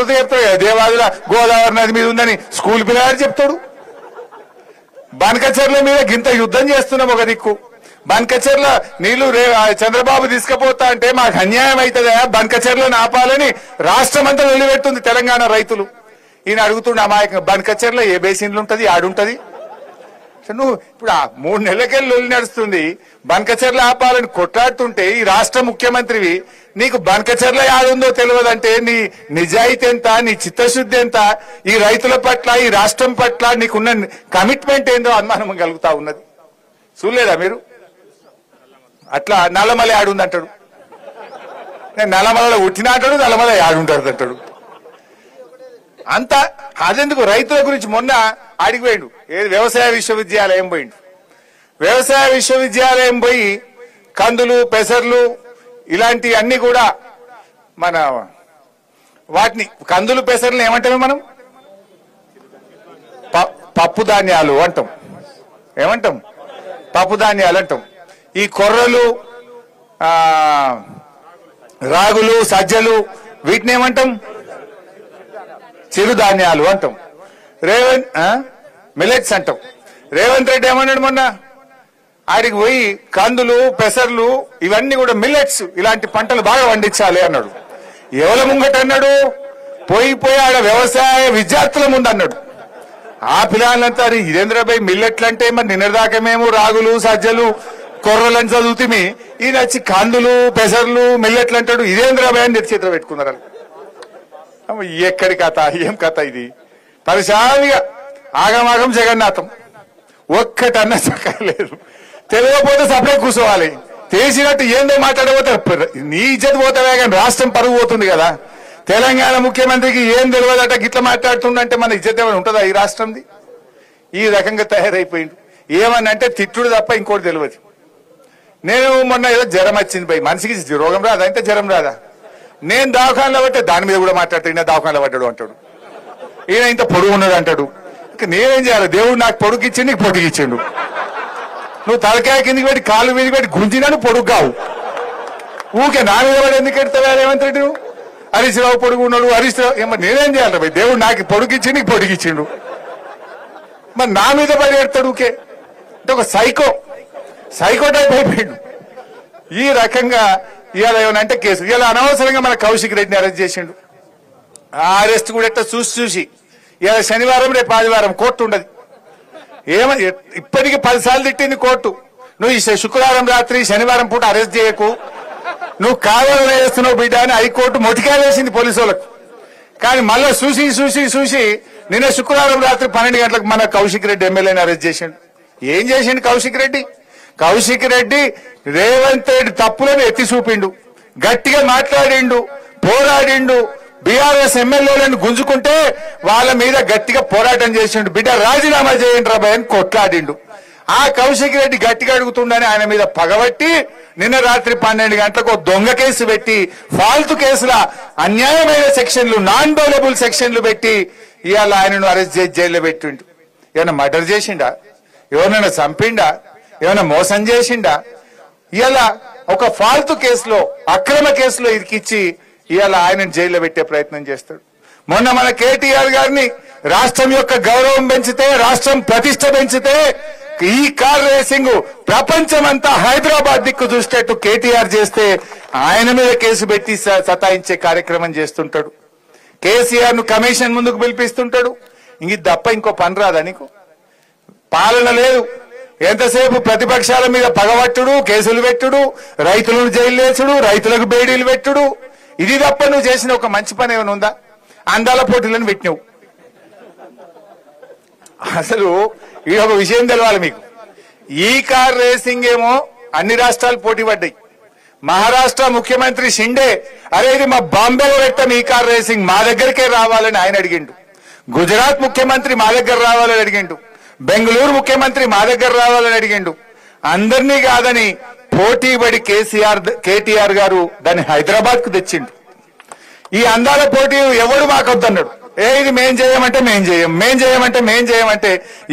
ఎవరితో చెప్తాడు? దేవాదుల గోదావరి నది మీద ఉందని స్కూల్ పిల్లగాడు చెప్తాడు. బనకచెర్ల మీద గింత యుద్ధం చేస్తున్నాం ఒక దిక్కు. బనకచెర్ల నీళ్లు చంద్రబాబు తీసుకుపోతా అంటే మాకు అన్యాయం అవుతుందా? బనకచెర్లను ఆపాలని రాష్ట్రం అంతా వెళ్లిపెట్టుంది తెలంగాణ రైతులు. ఈయన అడుగుతుండే అమాయకంగా, బనకచెర్ల ఏ బేసిన్లు ఉంటది, ఆడుంటది? నువ్వు ఇప్పుడు 3 నెలలకెళ్ళి లొల్లి నడుస్తుంది. బనకచెర్ల ఆపాలని కొట్లాడుతుంటే ఈ రాష్ట్ర ముఖ్యమంత్రివి నీకు బనకచెర్ల యాడుందో తెలియదంటే నీ నిజాయితీ ఎంత, నీ చిత్తశుద్ధి ఎంత, ఈ రైతుల పట్ల ఈ రాష్ట్రం పట్ల నీకున్న కమిట్మెంట్ ఏందో అనుమానం కలుగుతా ఉన్నది. చూడలేదా మీరు? అట్లా నల్లమల యాడుంది అంటాడు. నేను నల్లమలలో ఉట్టినా అంటాడు, నల్లమల యాడుంటాడు అంటాడు. అంతా అదెందుకు? రైతుల గురించి మొన్న అడిగిపోయిండు. ఏది వ్యవసాయ విశ్వవిద్యాలయం పోయిండు. వ్యవసాయ విశ్వవిద్యాలయం పోయి కందులు, పెసర్లు ఇలాంటి అన్ని కూడా మన వాటిని కందులు, పెసర్లు ఏమంటామే మనం? పప్పు ధాన్యాలు అంటాం. ఏమంటాం? పప్పు ధాన్యాలు అంటాం. ఈ కొర్రలు, రాగులు, సజ్జలు వీటిని ఏమంటాం? చిరుధాన్యాలు అంటాం. మిలెట్స్ అంటాం. రేవంత్ రెడ్డి ఏమన్నాడు మొన్న? ఆడికి పోయి కందులు, పెసర్లు ఇవన్నీ కూడా మిల్లెట్స్ ఇలాంటి పంటలు బాగా పండించాలి అన్నాడు. ఎవరి ముంగట అన్నాడు? పోయి ఆడ వ్యవసాయ విద్యార్థుల ముందు అన్నాడు. ఆ పిల్లలంతా ఇదేంద్రబాయ్ మిల్లెట్లు అంటే మరి నిన్నదాకా మేము రాగులు, సజ్జలు, కొర్రలని చదువుతుంది, ఈయన వచ్చి కందులు, పెసర్లు, మిల్లెట్లు అంటాడు. ఇదేంద్రబాయ్ అని చేతిలో పెట్టుకున్నారు. ఎక్కడి కథ, ఏం కథ ఇది? పరిశాలిగా ఆగమాగం జగన్నాథం. ఒక్కటన్నా చక్కలేదు. తెలియకపోతే సపరేట్ కూర్చోవాలి. తెలిసినట్టు ఏందో మాట్లాడబోతారు. నీ ఇజ్జత్ పోతావే కానీ రాష్ట్రం పరుగు పోతుంది కదా. తెలంగాణ ముఖ్యమంత్రికి ఏం తెలియదట గిట్లా మాట్లాడుతుండంటే మన ఇజ్జత్ ఏమైనా ఉంటుందా ఈ రాష్ట్రంది? ఈ రకంగా తయారైపోయింది. ఏమన్నంటే తిట్టుడు తప్ప ఇంకోటి తెలియదు. నేను మొన్న ఏదో జ్వరం వచ్చింది పోయి, మనిషికి రోగం రాదా? అయితే జ్వరం రాదా? నేను దవాఖానలో పట్టే దాని మీద కూడా మాట్లాడతాడు. ఈయన దవాఖానలో పడ్డాడు అంటాడు, ఈయన ఇంత పొడుగు ఉన్నాడు అంటాడు. ఇంకా నేనేం చేయాలి? దేవుడు నాకు పొడుగు ఇచ్చిండు, నీకు పొడుగు ఇచ్చిండు. నువ్వు తలకాయ కిందికి పెట్టి కాలు మీదకి పెట్టి గుంజినాను పొడుగు కావు. ఊకే నా మీద పడి ఎందుకు ఎడతావా రేవంత్ రెడ్డి? హరీష్ రావు పొడుగు ఉన్నాడు, హరీష్ రావు ఏమో నేనేం చేయాలి భయ్? దేవుడు నాకు పొడుగు ఇచ్చిండు, నీకు పొడుగు ఇచ్చిండు, మరి నా మీద పడి ఎడతాడు ఊకే. అంటే ఒక సైకో టైప్ అయిపోయిండు. ఈ రకంగా ఇవాళ ఏమనంటే కేసు ఇవాళ అనవసరంగా మన కౌశిక్ రెడ్డిని అరెస్ట్ చేసిండు. ఆ అరెస్ట్ కూడా ఎట్లా చూసి ఇవాళ శనివారం, రేపు ఆదివారం కోర్టు ఉండదు. ఇప్పటికీ 10 సార్లు తిట్టింది కోర్టు. నువ్వు ఈ శుక్రవారం రాత్రి, శనివారం పూట అరెస్ట్ చేయకు, నువ్వు కావాలని వేస్తున్నావు బిడ్డ అని హైకోర్టు మొటికాయ వేసింది పోలీసు వాళ్ళకు. కానీ మళ్ళా చూసి నిన్న శుక్రవారం రాత్రి 12 గంటలకు మన కౌశిక్ రెడ్డి ఎమ్మెల్యేని అరెస్ట్ చేసిండు. ఏం చేసిండు కౌశిక్ రెడ్డి? కౌశిక్ రెడ్డి రేవంత్ రెడ్డి తప్పులను ఎత్తి చూపిండు, గట్టిగా మాట్లాడిండు, పోరాడిండు. బీఆర్ఎస్ ఎమ్మెల్యేలను గుంజుకుంటే వాళ్ళ మీద గట్టిగా పోరాటం చేసిండు. బిడ్డ రాజీనామా చేయండి రాబాయ్ అని కొట్లాడిండు. ఆ కౌశిక్ రెడ్డి గట్టిగా అడుగుతుండని ఆయన మీద పగబట్టి నిన్న రాత్రి 12 గంటలకు దొంగ కేసు పెట్టి, ఫాల్తు కేసుల అన్యాయమైన సెక్షన్లు, నాన్ బౌలబుల్ సెక్షన్లు పెట్టి ఇవాళ ఆయనను అరెస్ట్ చేసి జైల్లో పెట్టిండు. ఏమైనా మర్డర్ చేసిండా? ఎవరినైనా చంపిండా? ఏమైనా మోసం చేసిండా? ఇవాళ ఒక ఫాల్తు కేసులో, అక్రమ కేసులో ఇరికిచ్చి ఇవాళ ఆయనను జైల్లో పెట్టే ప్రయత్నం చేస్తాడు. మొన్న మన కేటీఆర్ గారిని రాష్ట్రం యొక్క గౌరవం పెంచితే, రాష్ట్రం ప్రతిష్ట పెంచితే ఈ కార్ రేసింగ్ ప్రపంచమంతా హైదరాబాద్ దిక్కు చూసేట్టు కేటీఆర్ చేస్తే ఆయన మీద కేసు పెట్టి సతాయించే కార్యక్రమం చేస్తుంటాడు. కేసీఆర్ ను కమిషన్ ముందుకు పిలిపిస్తుంటాడు. ఇంక తప్ప ఇంకో పని రాదా నీకు? పాలన లేదు. ఎంతసేపు ప్రతిపక్షాల మీద పగబట్టుడు, కేసులు పెట్టుడు, రైతులను జైలు వేసుడు, రైతులకు బేడీలు పెట్టుడు, ఇది తప్ప నువ్వు చేసిన ఒక మంచి పని ఏమైనా ఉందా? అందాల పోటీలను పెట్టినావు. అసలు ఈ ఒక విషయం తెలవాలి మీకు. ఈ కార్ రేసింగ్ ఏమో అన్ని రాష్ట్రాలు పోటీ పడ్డాయి. మహారాష్ట్ర ముఖ్యమంత్రి షిండే అరే ఇది మా బాంబేలో పెట్టాం ఈ కార్ రేసింగ్, మా దగ్గరికే రావాలని ఆయన అడిగిండు. గుజరాత్ ముఖ్యమంత్రి మా దగ్గర రావాలని అడిగిండు. బెంగళూరు ముఖ్యమంత్రి మా దగ్గర రావాలని అడిగిండు. అందరినీ కాదని పోటీ పడి కేటీఆర్ గారు దాన్ని హైదరాబాద్ కు తెచ్చిండు. ఈ అందాల పోటీ ఎవడు మాకొద్దన్నాడు. ఇది మేం చేయమంటే మేం చేయమంటే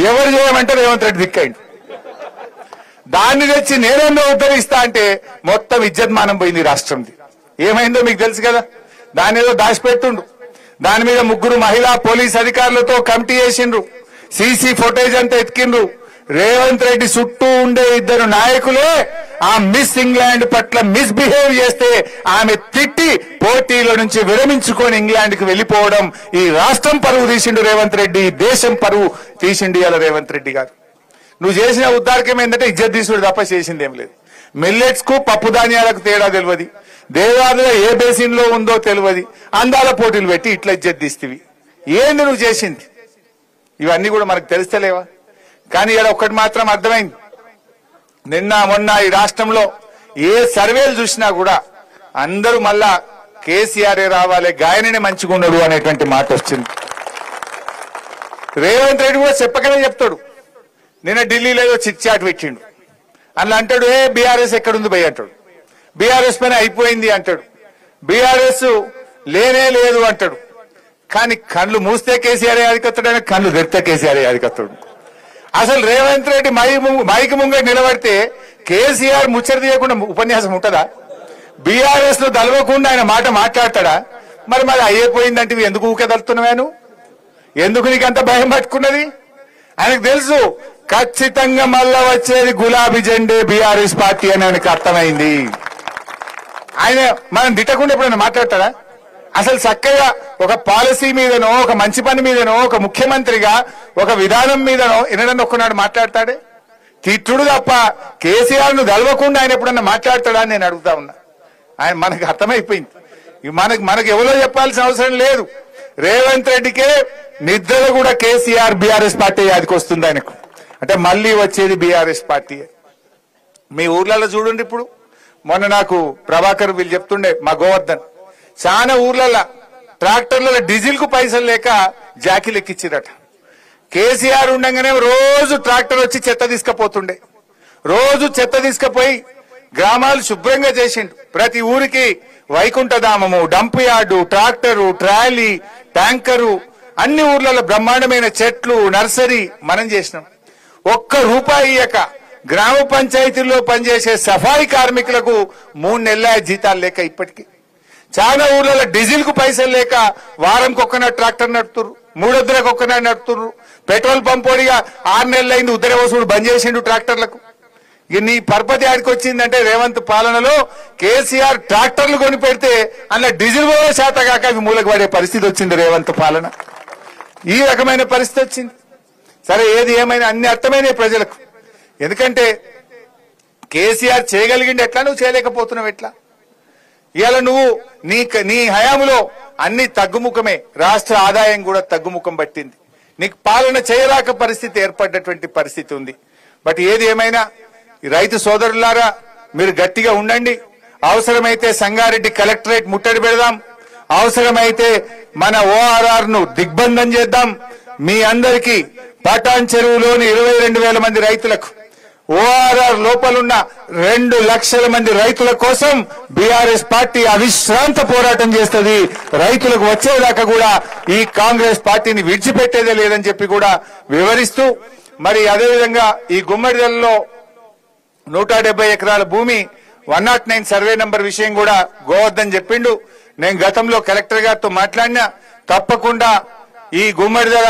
ఎవరు చేయమంటే రేవంత్ రెడ్డి దిక్కైండు. దాన్ని తెచ్చి నేనేందో ఉద్ధరిస్తా అంటే మొత్తం ఇజ్జత్ మానం పోయింది రాష్ట్రంది. ఏమైందో మీకు తెలుసు కదా. దాన్ని ఏదో దాచిపెట్టుండు. దాని మీద 3 మహిళా పోలీస్ అధికారులతో కమిటీ చేసిండ్రు. సీసీ ఫుటేజ్ అంతా ఎత్తికిండ్రు. రేవంత్ రెడ్డి చుట్టూ ఉండే 2 నాయకులే ఆ మిస్ ఇంగ్లాండ్ పట్ల మిస్బిహేవ్ చేస్తే ఆమె తిట్టి పోటీలో నుంచి విరమించుకొని ఇంగ్లాండ్ కి వెళ్లిపోవడం. ఈ రాష్ట్రం పరువు తీసిండు రేవంత్ రెడ్డి, దేశం పరువు తీసిండు ఇవాళ రేవంత్ రెడ్డి గారు. నువ్వు చేసిన ఉద్దారకం ఏంటంటే ఇజ్జత్ తీసుడు తప్ప చేసింది ఏం లేదు. మిల్లెట్స్ కు పప్పు ధాన్యాలకు తేడా తెలియదు, దేవాదుల ఏ బేసిన్ లో ఉందో తెలియదు, అందాల పోటీలు పెట్టి ఇట్లా ఇజ్జత్ తీస్తేవి. ఏంది నువ్వు చేసింది? ఇవన్నీ కూడా మనకు తెలుస్తలేవా? కానీ ఇక్కడ ఒక్కటి మాత్రం అర్థమైంది. నిన్న మొన్న ఈ రాష్ట్రంలో ఏ సర్వేలు చూసినా కూడా అందరూ మళ్ళా కేసీఆర్ రావాలి, గాయననే మంచిగా ఉన్నాడు అనేటువంటి మాట వచ్చింది. రేవంత్ రెడ్డి కూడా చెప్పకనే చెప్తాడు. నిన్న ఢిల్లీలో ఏదో చిట్ చాట్ పెట్టిండు. అలా అంటాడు, బీఆర్ఎస్ ఎక్కడుంది భయ్ అంటాడు, బీఆర్ఎస్ పైన అయిపోయింది అంటాడు, బీఆర్ఎస్ లేనే లేదు అంటాడు. కానీ కళ్ళు మూస్తే కేసీఆర్ యాదికొస్తాడు, కళ్ళు తెరిస్తే కేసీఆర్ యాదికొస్తాడు. అసలు రేవంత్ రెడ్డి మైకి ముంగట నిలబడితే కేసీఆర్ ముచ్చట తీయకుండా ఉపన్యాసం ఉంటుందా? బీఆర్ఎస్ లో దలవకుండా ఆయన మాట మాట్లాడతాడా? మరి అయిపోయిందంటే ఎందుకు ఊకెదలుతున్నాను? ఎందుకు నీకు అంత భయం పట్టుకున్నది? ఆయనకు తెలుసు ఖచ్చితంగా మళ్ళా వచ్చేది గులాబీ జెండే బీఆర్ఎస్ పార్టీ అని ఆయనకు అర్థమైంది. ఆయన మనం తిట్టకుండా ఎప్పుడైనా మాట్లాడతాడా? అసలు చక్కగా ఒక పాలసీ మీదనో, ఒక మంచి పని మీదనో, ఒక ముఖ్యమంత్రిగా ఒక విధానం మీదనో ఎన్నడన్నా ఒక్కనాడు మాట్లాడతాడే? తిట్టుడు తప్ప కేసీఆర్ ను గెలవకుండా ఆయన ఎప్పుడన్నా మాట్లాడతాడా అని నేను అడుగుతా ఉన్నా. ఆయన మనకు అర్థమైపోయింది. మనకు ఎవరో చెప్పాల్సిన అవసరం లేదు. రేవంత్ రెడ్డికే నిద్రలో కూడా కేసీఆర్ బీఆర్ఎస్ పార్టీ యాదికి వస్తుంది ఆయనకు. అంటే మళ్ళీ వచ్చేది బీఆర్ఎస్ పార్టీ. మీ ఊర్లలో చూడండి, ఇప్పుడు మొన్న నాకు ప్రభాకర్ వీళ్ళు చెప్తుండే, మా గోవర్ధన్, చాలా ఊర్లలో ట్రాక్టర్లలో డీజిల్ కు పైసలు లేక జాకీలు ఎక్కిచ్చిరట. కేసీఆర్ ఉండగానే రోజు ట్రాక్టర్ వచ్చి చెత్త తీసుకుపోతుండే. రోజు చెత్త తీసుకుపోయి గ్రామాలు శుభ్రంగా చేసిండు. ప్రతి ఊరికి వైకుంఠధామము, dump yard, tractor, trolley, tanker, అన్ని ఊర్లలో బ్రహ్మాండమైన చెట్లు, నర్సరీ మనం చేసినాం. ఒక్క రూపాయి ఇయ్యక గ్రామ పంచాయతీల్లో పనిచేసే సఫాయి కార్మికులకు 3 నెలల జీతాలు లేక ఇప్పటికీ చాలా ఊర్లలో డీజిల్ కు పైసలు లేక వారంకి ఒక్కనాడు ట్రాక్టర్ నడుపుతున్నారు, 3 వద్దలకు ఒక్కనాడు నడుపుతున్నారు. పెట్రోల్ పంప్ ఓడిగా 6 నెలలు అయింది, ఉద్దర వసూడు బంద్ చేసిండు ట్రాక్టర్లకు. నీ పరపతి ఆడికి వచ్చిందంటే రేవంత్ పాలనలో కేసీఆర్ ట్రాక్టర్లు కొని పెడితే అందులో డీజిల్ పోయే శాత కాక అవి మూలకు పడే పరిస్థితి వచ్చింది రేవంత్ పాలన. ఈ రకమైన పరిస్థితి వచ్చింది. సరే, ఏది ఏమైనా అన్ని అర్థమైనాయి ప్రజలకు. ఎందుకంటే కేసీఆర్ చేయగలిగింది ఎట్లా, నువ్వు చేయలేకపోతున్నావు ఎట్లా? ఇవాళ నువ్వు నీ హయాంలో అన్ని తగ్గుముఖమే, రాష్ట్ర ఆదాయం కూడా తగ్గుముఖం పట్టింది. నీకు పాలన చేయలేక పరిస్థితి ఏర్పడ్డటువంటి పరిస్థితి ఉంది. బట్ ఏది ఏమైనా రైతు సోదరులారా, మీరు గట్టిగా ఉండండి. అవసరమైతే సంగారెడ్డి కలెక్టరేట్ ముట్టడి పెడదాం, అవసరమైతే మన ఓఆర్ఆర్ ను దిగ్బంధం చేద్దాం. మీ అందరికీ పటాన్ చెరువులోని 22,000 మంది రైతులకు, ఓఆర్ఆర్ లోపలున్న 2 లక్షల మంది రైతుల కోసం బీఆర్ఎస్ పార్టీ అవిశ్రాంత పోరాటం చేస్తుంది. రైతులకు వచ్చేదాకా కూడా ఈ కాంగ్రెస్ పార్టీని విడిచిపెట్టేదే లేదని చెప్పి కూడా వివరిస్తూ, మరి అదేవిధంగా ఈ గుమ్మడిదలలో 170 ఎకరాల భూమి 109 సర్వే నంబర్ విషయం కూడా గోవర్ధన్ చెప్పిండు. నేను గతంలో కలెక్టర్ గారితో మాట్లాడినా, తప్పకుండా ఈ గుమ్మడిదల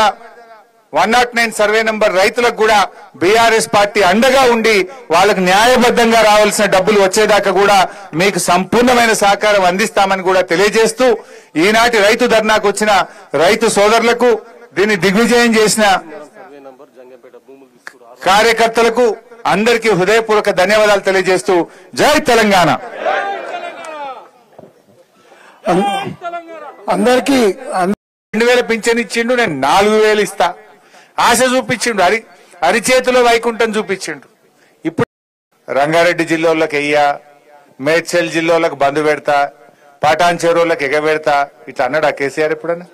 109 సర్వే నంబర్ రైతులకు కూడా బీఆర్ఎస్ పార్టీ అండగా ఉండి వాళ్ళకు న్యాయబద్ధంగా రావాల్సిన డబ్బులు వచ్చేదాకా కూడా మీకు సంపూర్ణమైన సహకారం అందిస్తామని కూడా తెలియజేస్తూ, ఈనాటి రైతు ధర్నాకు వచ్చిన రైతు సోదరులకు, దీన్ని దిగ్విజయం చేసిన కార్యకర్తలకు అందరికీ హృదయపూర్వక ధన్యవాదాలు తెలియజేస్తూ జై తెలంగాణ. అందరికీ 2,000 పింఛన్ ఇచ్చిండు, నేను 4,000 ఇస్తా ఆశ చూపించిండు. అరిచేతిలో వైకుంఠం చూపించిండు. ఇప్పుడు రంగారెడ్డి జిల్లాలకు వెయ్యా, మేడ్చల్ జిల్లాలకు బంద్ పెడతా, పటాన్ చెరువులకు ఎగబెడతా ఇట్లా అన్నాడా కేసీఆర్ ఎప్పుడన్నా?